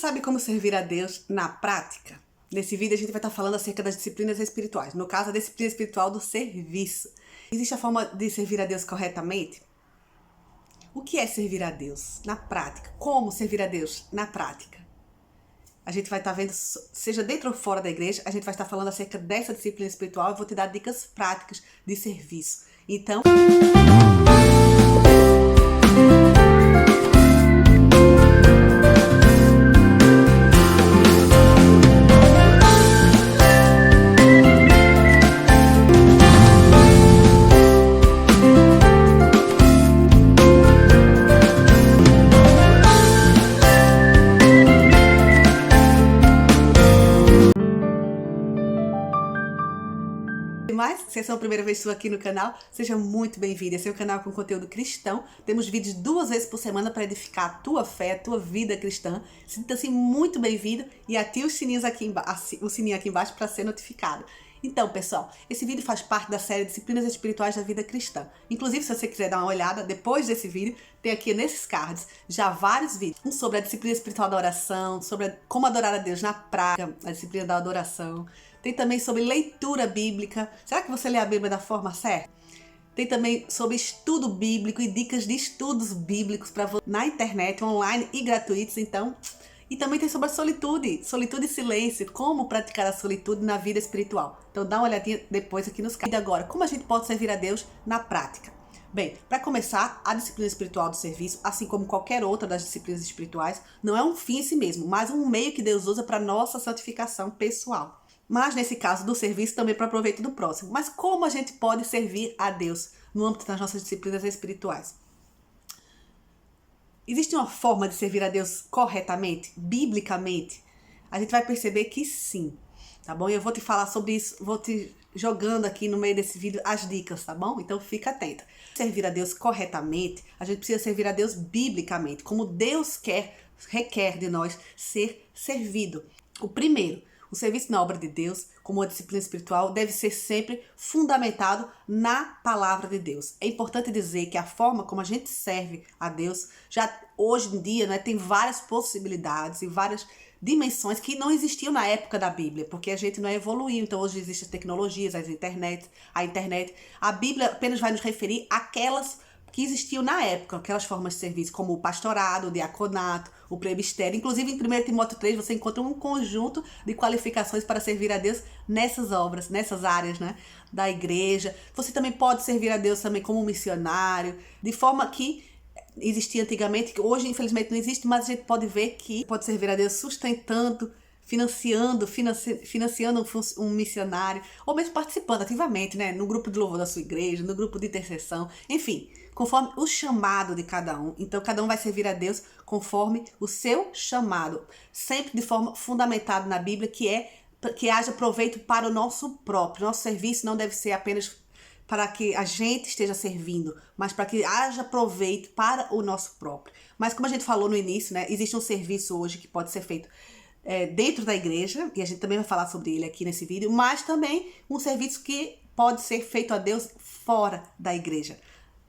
Sabe como servir a Deus na prática? Nesse vídeo a gente vai estar falando acerca das disciplinas espirituais. No caso, a disciplina espiritual do serviço. Existe a forma de servir a Deus corretamente? O que é servir a Deus na prática? Como servir a Deus na prática? A gente vai estar vendo, seja dentro ou fora da igreja, a gente vai estar falando acerca dessa disciplina espiritual. Eu vou te dar dicas práticas de serviço. Então... Mas, se essa é a primeira vez sua aqui no canal, seja muito bem-vindo. Esse é o canal com conteúdo cristão. Temos vídeos 2 vezes por semana para edificar a tua fé, a tua vida cristã. Sinta-se muito bem-vindo e ative os sininhos o sininho aqui embaixo para ser notificado. Então, pessoal, esse vídeo faz parte da série Disciplinas Espirituais da Vida Cristã. Inclusive, se você quiser dar uma olhada, depois desse vídeo, tem aqui nesses cards já vários vídeos. Um sobre a disciplina espiritual da oração, sobre como adorar a Deus na prática, a disciplina da adoração. Tem também sobre leitura bíblica. Será que você lê a Bíblia da forma certa? Tem também sobre estudo bíblico e dicas de estudos bíblicos para você na internet, online e gratuitos, então. E também tem sobre a solitude e silêncio, como praticar a solitude na vida espiritual. Então dá uma olhadinha depois aqui nos cards. E agora, como a gente pode servir a Deus na prática? Bem, para começar, a disciplina espiritual do serviço, assim como qualquer outra das disciplinas espirituais, não é um fim em si mesmo, mas um meio que Deus usa para nossa santificação pessoal. Mas nesse caso do serviço também para proveito do próximo. Mas como a gente pode servir a Deus no âmbito das nossas disciplinas espirituais? Existe uma forma de servir a Deus corretamente, biblicamente? A gente vai perceber que sim, tá bom? E eu vou te falar sobre isso, vou te jogando aqui no meio desse vídeo as dicas, tá bom? Então fica atenta. Servir a Deus corretamente, a gente precisa servir a Deus biblicamente, como Deus requer de nós ser servido. O primeiro, o serviço na obra de Deus, como uma disciplina espiritual, deve ser sempre fundamentado na palavra de Deus. É importante dizer que a forma como a gente serve a Deus, já hoje em dia, né, tem várias possibilidades e várias dimensões que não existiam na época da Bíblia, porque a gente não evoluiu. Então hoje existem as tecnologias, a internet. A Bíblia apenas vai nos referir àquelas que existiam na época, aquelas formas de serviço, como o pastorado, o diaconato, o presbitério. Inclusive, em 1 Timóteo 3, você encontra um conjunto de qualificações para servir a Deus nessas obras, nessas áreas, né, da igreja. Você também pode servir a Deus também como missionário, de forma que existia antigamente, que hoje, infelizmente, não existe, mas a gente pode ver que pode servir a Deus sustentando, financiando um missionário, ou mesmo participando ativamente, né, no grupo de louvor da sua igreja, no grupo de intercessão, enfim, conforme o chamado de cada um. Então, cada um vai servir a Deus conforme o seu chamado, sempre de forma fundamentada na Bíblia, que haja proveito para o nosso próprio. Nosso serviço não deve ser apenas para que a gente esteja servindo, mas para que haja proveito para o nosso próprio. Mas como a gente falou no início, né, existe um serviço hoje que pode ser feito dentro da igreja, e a gente também vai falar sobre ele aqui nesse vídeo, mas também um serviço que pode ser feito a Deus fora da igreja.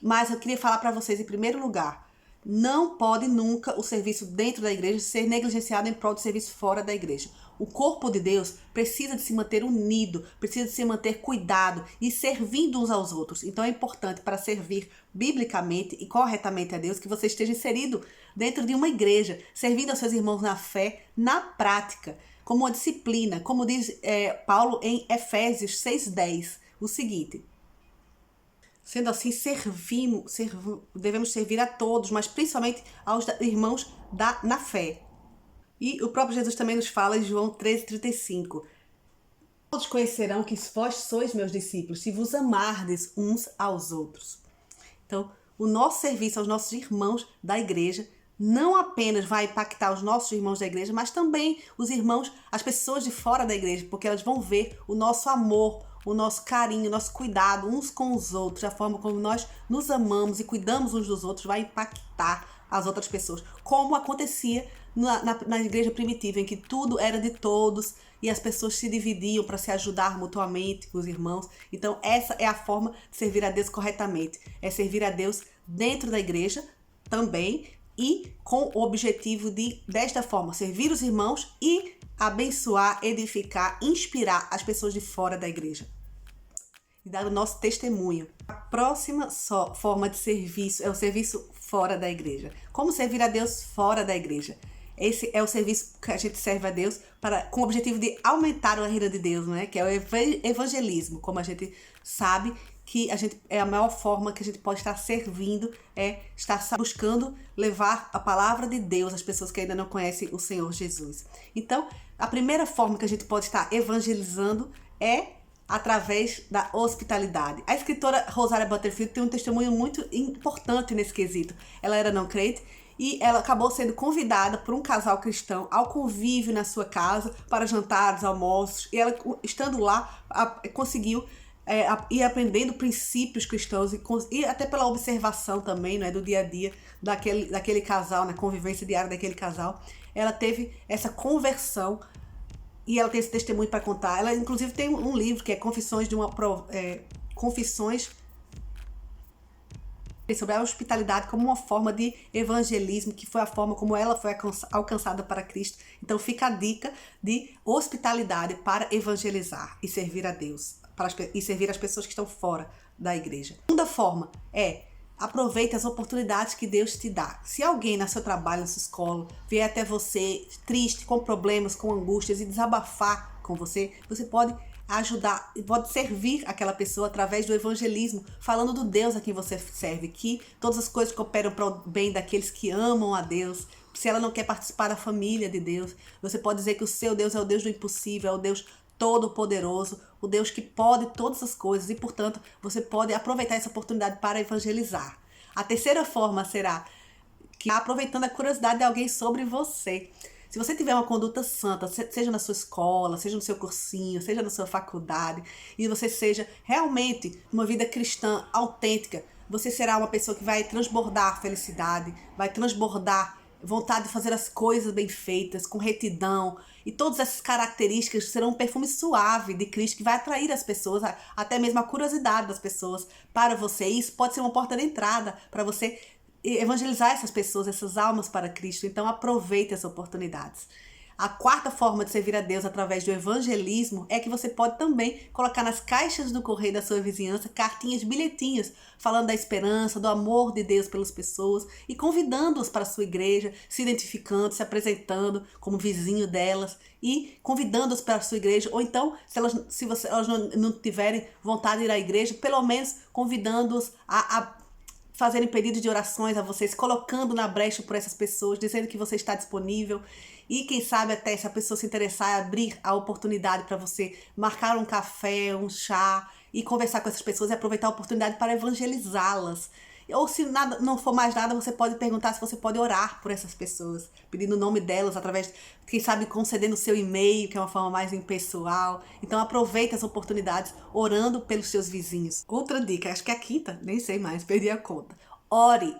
Mas eu queria falar para vocês, em primeiro lugar, não pode nunca o serviço dentro da igreja ser negligenciado em prol do serviço fora da igreja. O corpo de Deus precisa de se manter unido, precisa de se manter cuidado e servindo uns aos outros. Então é importante, para servir biblicamente e corretamente a Deus, que você esteja inserido dentro de uma igreja, servindo aos seus irmãos na fé, na prática, como uma disciplina, como diz Paulo em Efésios 6:10, o seguinte: sendo assim, devemos servir a todos, mas principalmente aos irmãos na fé. E o próprio Jesus também nos fala em João 13:35. Todos conhecerão que vós sois meus discípulos, se vos amardes uns aos outros. Então, o nosso serviço aos nossos irmãos da igreja não apenas vai impactar os nossos irmãos da igreja, mas também os irmãos, as pessoas de fora da igreja, porque elas vão ver o nosso amor, o nosso carinho, o nosso cuidado uns com os outros, a forma como nós nos amamos e cuidamos uns dos outros vai impactar as outras pessoas, como acontecia na igreja primitiva, em que tudo era de todos e as pessoas se dividiam para se ajudar mutuamente com os irmãos. Então essa é a forma de servir a Deus corretamente, é servir a Deus dentro da igreja também, e com o objetivo de, desta forma, servir os irmãos e abençoar, edificar, inspirar as pessoas de fora da igreja e dar o nosso testemunho. A próxima forma de serviço é o serviço fora da igreja. Como servir a Deus fora da igreja? Esse é o serviço que a gente serve a Deus com o objetivo de aumentar o reino de Deus, né? Que é o evangelismo. Como a gente sabe que é a maior forma que a gente pode estar servindo, é estar buscando levar a palavra de Deus às pessoas que ainda não conhecem o Senhor Jesus. Então, a primeira forma que a gente pode estar evangelizando é através da hospitalidade. A escritora Rosaria Butterfield tem um testemunho muito importante nesse quesito. Ela era não crente e ela acabou sendo convidada por um casal cristão ao convívio na sua casa para jantares, almoços, e ela, estando lá, conseguiu ir aprendendo princípios cristãos e até pela observação também, né, do dia a dia daquele casal, na convivência diária daquele casal, ela teve essa conversão e ela tem esse testemunho para contar. Ela inclusive tem um livro que é Confissões sobre a hospitalidade como uma forma de evangelismo, que foi a forma como ela foi alcançada para Cristo. Então fica a dica de hospitalidade para evangelizar e servir a Deus, e servir as pessoas que estão fora da igreja. A segunda forma é: aproveite as oportunidades que Deus te dá. Se alguém no seu trabalho, na sua escola, vier até você triste, com problemas, com angústias e desabafar com você, você pode ajudar, pode servir aquela pessoa através do evangelismo, falando do Deus a quem você serve, que todas as coisas cooperam para o bem daqueles que amam a Deus. Se ela não quer participar da família de Deus, você pode dizer que o seu Deus é o Deus do impossível, é o Deus todo-poderoso, o Deus que pode todas as coisas, e portanto você pode aproveitar essa oportunidade para evangelizar. A terceira forma será que, aproveitando a curiosidade de alguém sobre você. Se você tiver uma conduta santa, seja na sua escola, seja no seu cursinho, seja na sua faculdade, e você seja realmente uma vida cristã autêntica, você será uma pessoa que vai transbordar felicidade, vai transbordar vontade de fazer as coisas bem feitas, com retidão, e todas essas características serão um perfume suave de Cristo que vai atrair as pessoas, até mesmo a curiosidade das pessoas para você. E isso pode ser uma porta de entrada para você evangelizar essas pessoas, essas almas para Cristo. Então aproveite as oportunidades. A quarta forma de servir a Deus através do evangelismo é que você pode também colocar nas caixas do correio da sua vizinhança cartinhas, bilhetinhos, falando da esperança, do amor de Deus pelas pessoas e convidando-os para a sua igreja, se identificando, se apresentando como vizinho delas e convidando-os para a sua igreja. Ou então, se elas não tiverem vontade de ir à igreja, pelo menos convidando-os a fazerem pedidos de orações a vocês, colocando na brecha por essas pessoas, dizendo que você está disponível. E quem sabe até, se a pessoa se interessar, abrir a oportunidade para você marcar um café, um chá e conversar com essas pessoas e aproveitar a oportunidade para evangelizá-las. Ou se nada, não for mais nada, você pode perguntar se você pode orar por essas pessoas, pedindo o nome delas através, quem sabe, concedendo o seu e-mail, que é uma forma mais impessoal. Então aproveite as oportunidades orando pelos seus vizinhos. Outra dica, acho que é a quinta, nem sei mais, perdi a conta. Ore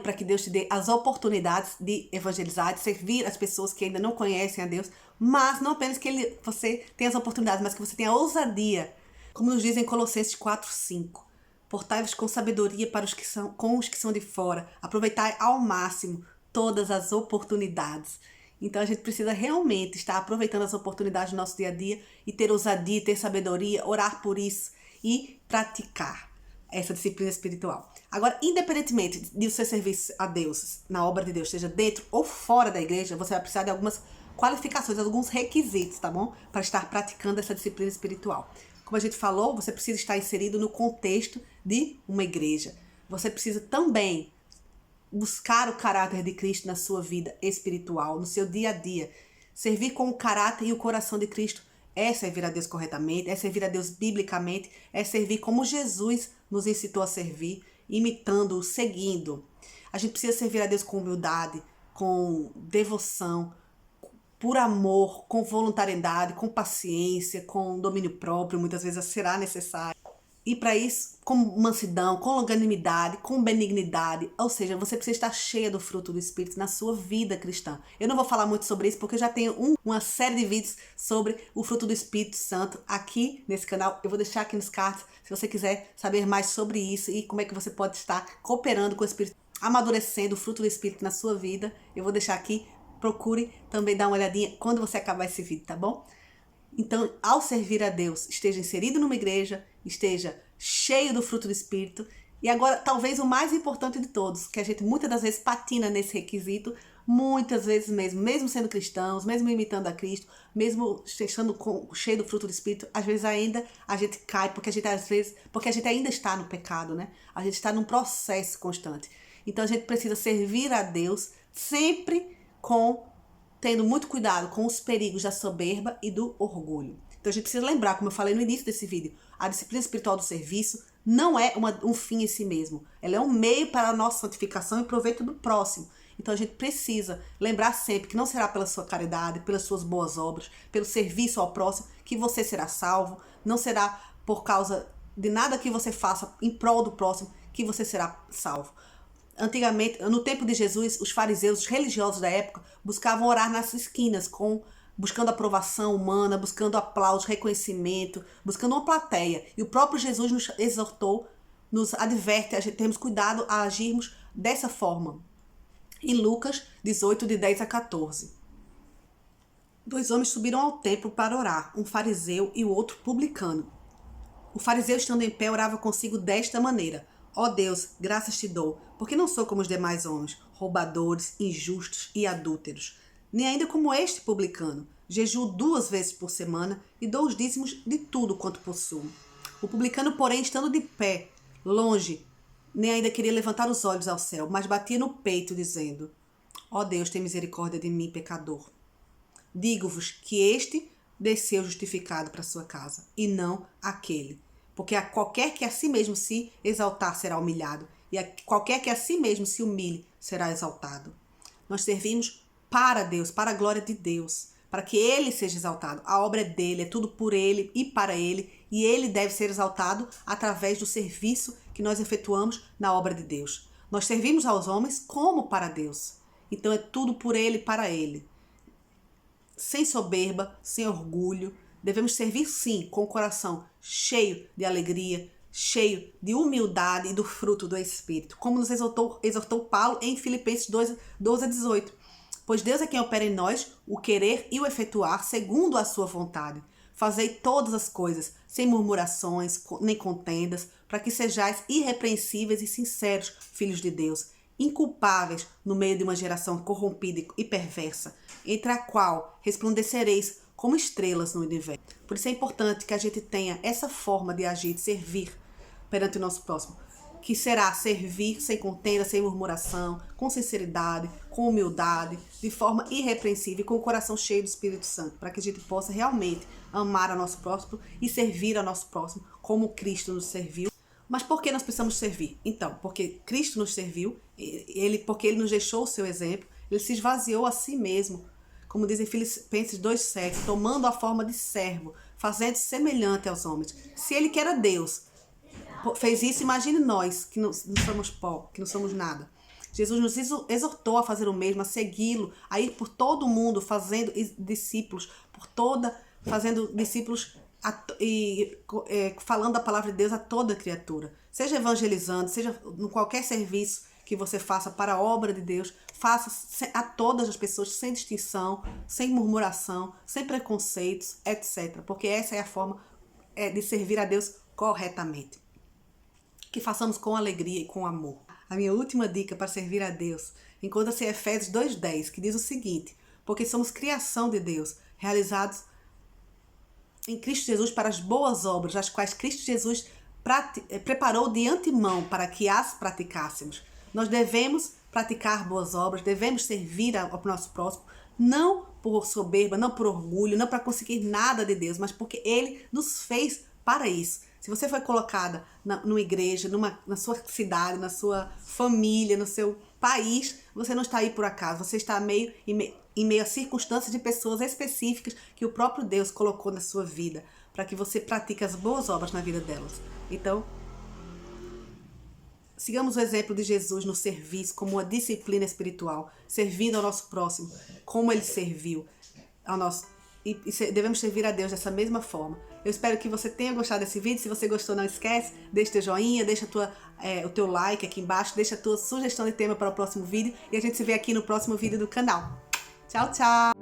para que Deus te dê as oportunidades de evangelizar, de servir as pessoas que ainda não conhecem a Deus, mas não apenas que você tenha as oportunidades, mas que você tenha a ousadia, como nos dizem em Colossenses 4:5. Portai-vos com sabedoria com os que são de fora. Aproveitai ao máximo todas as oportunidades. Então a gente precisa realmente estar aproveitando as oportunidades do nosso dia a dia e ter ousadia, ter sabedoria, orar por isso e praticar essa disciplina espiritual. Agora, independentemente de o seu serviço a Deus, na obra de Deus, seja dentro ou fora da igreja, você vai precisar de algumas qualificações, alguns requisitos, tá bom? Para estar praticando essa disciplina espiritual. Como a gente falou, você precisa estar inserido no contexto de uma igreja. Você precisa também buscar o caráter de Cristo na sua vida espiritual, no seu dia a dia. Servir com o caráter e o coração de Cristo é servir a Deus corretamente, é servir a Deus biblicamente, é servir como Jesus nos incitou a servir, imitando-o, seguindo. A gente precisa servir a Deus com humildade, com devoção, por amor, com voluntariedade, com paciência, com domínio próprio, muitas vezes será necessário. E para isso, com mansidão, com longanimidade, com benignidade, ou seja, você precisa estar cheia do fruto do Espírito na sua vida cristã. Eu não vou falar muito sobre isso porque eu já tenho uma série de vídeos sobre o fruto do Espírito Santo aqui nesse canal. Eu vou deixar aqui nos cards se você quiser saber mais sobre isso e como é que você pode estar cooperando com o Espírito. amadurecendo o fruto do Espírito na sua vida. Eu vou deixar aqui, procure também dar uma olhadinha quando você acabar esse vídeo, tá bom? Então, ao servir a Deus, esteja inserido numa igreja, esteja cheio do fruto do Espírito. E agora, talvez o mais importante de todos, que a gente muitas das vezes patina nesse requisito, muitas vezes mesmo sendo cristãos, mesmo imitando a Cristo, mesmo estando cheio do fruto do Espírito, às vezes ainda a gente cai, porque a gente ainda está no pecado, né? A gente está num processo constante. Então a gente precisa servir a Deus sempre tendo muito cuidado com os perigos da soberba e do orgulho. Então a gente precisa lembrar, como eu falei no início desse vídeo, a disciplina espiritual do serviço não é um fim em si mesmo. Ela é um meio para a nossa santificação e proveito do próximo. Então a gente precisa lembrar sempre que não será pela sua caridade, pelas suas boas obras, pelo serviço ao próximo, que você será salvo. Não será por causa de nada que você faça em prol do próximo que você será salvo. Antigamente, no tempo de Jesus, os fariseus, os religiosos da época, buscavam orar nas esquinas, buscando aprovação humana, buscando aplauso, reconhecimento, buscando uma plateia. E o próprio Jesus nos exortou, nos adverte a termos cuidado a agirmos dessa forma. Em Lucas 18, de 10 a 14. 2 homens subiram ao templo para orar, um fariseu e o outro publicano. O fariseu, estando em pé, orava consigo desta maneira: ó Deus, graças te dou, porque não sou como os demais homens, roubadores, injustos e adúlteros, nem ainda como este publicano. Jejuo 2 vezes por semana e dou os dízimos de tudo quanto possuo. O publicano, porém, estando de pé, longe, nem ainda queria levantar os olhos ao céu, mas batia no peito, dizendo: ó Deus, tem misericórdia de mim, pecador. Digo-vos que este desceu justificado para sua casa, e não aquele. Porque a qualquer que a si mesmo se exaltar será humilhado, e a qualquer que a si mesmo se humilhe será exaltado. Nós servimos para Deus, para a glória de Deus, para que Ele seja exaltado. A obra é dele, é tudo por Ele e para Ele, e Ele deve ser exaltado através do serviço que nós efetuamos na obra de Deus. Nós servimos aos homens como para Deus. Então é tudo por Ele e para Ele. Sem soberba, sem orgulho. Devemos servir sim, com o coração cheio de alegria, cheio de humildade e do fruto do Espírito, como nos exortou Paulo em Filipenses 2, 12 a 18. Pois Deus é quem opera em nós o querer e o efetuar segundo a sua vontade. Fazei todas as coisas, sem murmurações nem contendas, para que sejais irrepreensíveis e sinceros, filhos de Deus, inculpáveis no meio de uma geração corrompida e perversa, entre a qual resplandecereis como estrelas no universo. Por isso é importante que a gente tenha essa forma de agir, de servir perante o nosso próximo, que será servir sem contenda, sem murmuração, com sinceridade, com humildade, de forma irrepreensível e com o coração cheio do Espírito Santo, para que a gente possa realmente amar ao nosso próximo e servir ao nosso próximo como Cristo nos serviu. Mas por que nós precisamos servir? Então, porque Cristo nos serviu, porque Ele nos deixou o seu exemplo, Ele se esvaziou a si mesmo, como diz em Filipenses 2,7, tomando a forma de servo, fazendo-se semelhante aos homens. Se Ele, que era Deus, fez isso, imagine nós, que não somos pó, que não somos nada. Jesus nos exortou a fazer o mesmo, a segui-lo, a ir por todo o mundo fazendo discípulos, fazendo discípulos falando a palavra de Deus a toda criatura. Seja evangelizando, seja em qualquer serviço que você faça para a obra de Deus, faça a todas as pessoas sem distinção, sem murmuração, sem preconceitos, etc. Porque essa é a forma de servir a Deus corretamente. Que façamos com alegria e com amor. A minha última dica para servir a Deus encontra-se em Efésios 2,10, que diz o seguinte: porque somos criação de Deus, realizados em Cristo Jesus para as boas obras, as quais Cristo Jesus preparou de antemão para que as praticássemos. Nós devemos praticar boas obras, devemos servir ao nosso próximo, não por soberba, não por orgulho, não para conseguir nada de Deus, mas porque Ele nos fez para isso. Se você foi colocada numa igreja, na sua cidade, na sua família, no seu país, você não está aí por acaso, você está em meio a circunstâncias de pessoas específicas que o próprio Deus colocou na sua vida, para que você pratique as boas obras na vida delas. Então, sigamos o exemplo de Jesus no serviço, como uma disciplina espiritual, servindo ao nosso próximo, como Ele serviu devemos servir a Deus dessa mesma forma. Eu espero que você tenha gostado desse vídeo. Se você gostou, não esquece, deixa teu joinha, deixa o teu like aqui embaixo, deixa a tua sugestão de tema para o próximo vídeo e a gente se vê aqui no próximo vídeo do canal. Tchau, tchau!